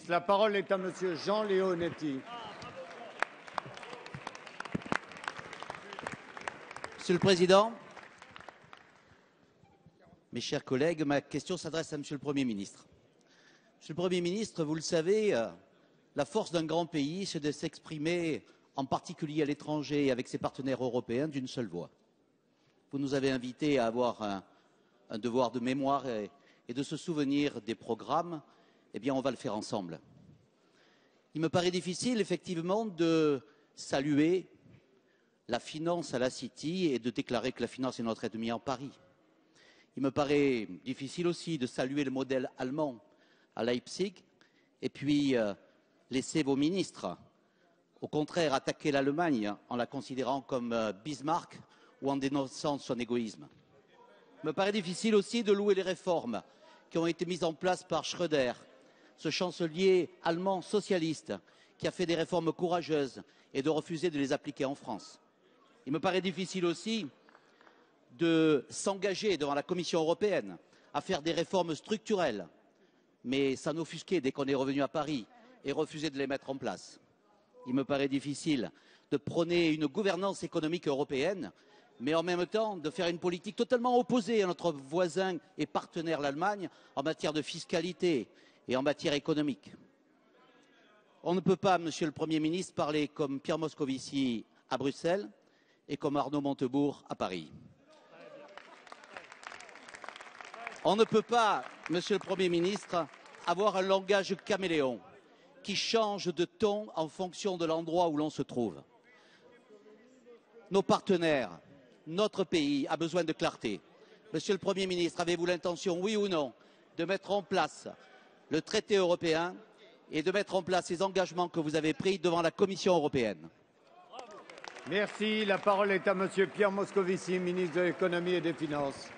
La parole est à Monsieur Jean Leonetti. Monsieur le Président, mes chers collègues, ma question s'adresse à Monsieur le Premier ministre. Monsieur le Premier ministre, vous le savez, la force d'un grand pays, c'est de s'exprimer, en particulier à l'étranger et avec ses partenaires européens, d'une seule voix. Vous nous avez invités à avoir un devoir de mémoire et de se souvenir des programmes. Eh bien, on va le faire ensemble. Il me paraît difficile, effectivement, de saluer la finance à la City et de déclarer que la finance est notre ennemi en Paris. Il me paraît difficile aussi de saluer le modèle allemand à Leipzig et puis laisser vos ministres, au contraire, attaquer l'Allemagne en la considérant comme Bismarck ou en dénonçant son égoïsme. Il me paraît difficile aussi de louer les réformes qui ont été mises en place par Schröder, ce chancelier allemand socialiste qui a fait des réformes courageuses et de refuser de les appliquer en France. Il me paraît difficile aussi de s'engager devant la Commission européenne à faire des réformes structurelles, mais s'en offusquer dès qu'on est revenu à Paris et refuser de les mettre en place. Il me paraît difficile de prôner une gouvernance économique européenne, mais en même temps de faire une politique totalement opposée à notre voisin et partenaire l'Allemagne en matière de fiscalité et en matière économique. On ne peut pas, Monsieur le Premier ministre, parler comme Pierre Moscovici à Bruxelles et comme Arnaud Montebourg à Paris. On ne peut pas, Monsieur le Premier ministre, avoir un langage caméléon qui change de ton en fonction de l'endroit où l'on se trouve. Nos partenaires, notre pays a besoin de clarté. Monsieur le Premier ministre, avez-vous l'intention, oui ou non, de mettre en place le traité européen et de mettre en place les engagements que vous avez pris devant la Commission européenne? Merci. La parole est à Monsieur Pierre Moscovici, ministre de l'Économie et des Finances.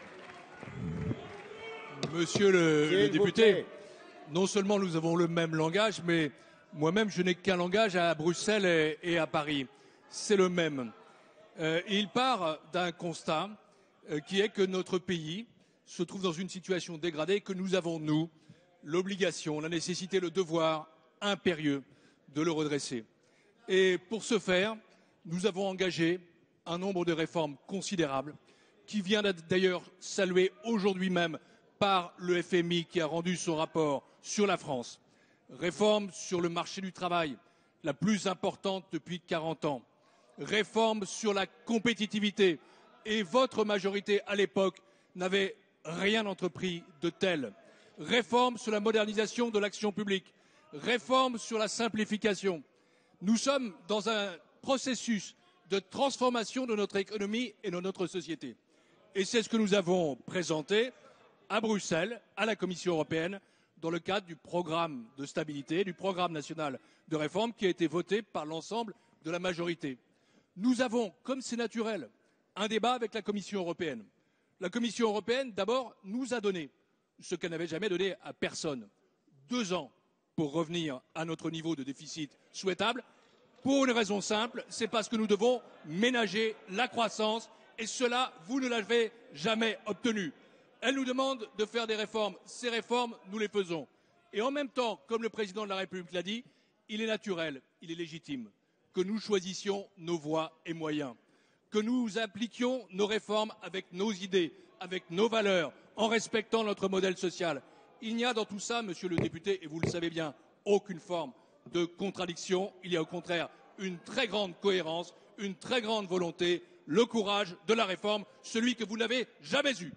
Monsieur le député, non seulement nous avons le même langage, mais moi-même je n'ai qu'un langage à Bruxelles et à Paris. C'est le même. Il part d'un constat qui est que notre pays se trouve dans une situation dégradée, que nous avons, nous, l'obligation, la nécessité, le devoir impérieux de le redresser. Et pour ce faire, nous avons engagé un nombre de réformes considérables qui vient d'ailleurs saluer aujourd'hui même par le FMI qui a rendu son rapport sur la France. Réforme sur le marché du travail, la plus importante depuis 40 ans. Réforme sur la compétitivité. Et votre majorité à l'époque n'avait rien entrepris de tel. Réforme sur la modernisation de l'action publique. Réforme sur la simplification. Nous sommes dans un processus de transformation de notre économie et de notre société. Et c'est ce que nous avons présenté à Bruxelles, à la Commission européenne, dans le cadre du programme de stabilité, du programme national de réforme qui a été voté par l'ensemble de la majorité. Nous avons, comme c'est naturel, un débat avec la Commission européenne. La Commission européenne, d'abord, nous a donné ce qu'elle n'avait jamais donné à personne. 2 ans pour revenir à notre niveau de déficit souhaitable. Pour une raison simple, c'est parce que nous devons ménager la croissance et cela, vous ne l'avez jamais obtenu. Elle nous demande de faire des réformes. Ces réformes, nous les faisons. Et en même temps, comme le président de la République l'a dit, il est naturel, il est légitime que nous choisissions nos voies et moyens, que nous appliquions nos réformes avec nos idées, avec nos valeurs, en respectant notre modèle social. Il n'y a dans tout ça, monsieur le député, et vous le savez bien, aucune forme de contradiction. Il y a au contraire une très grande cohérence, une très grande volonté, le courage de la réforme, celui que vous n'avez jamais eu.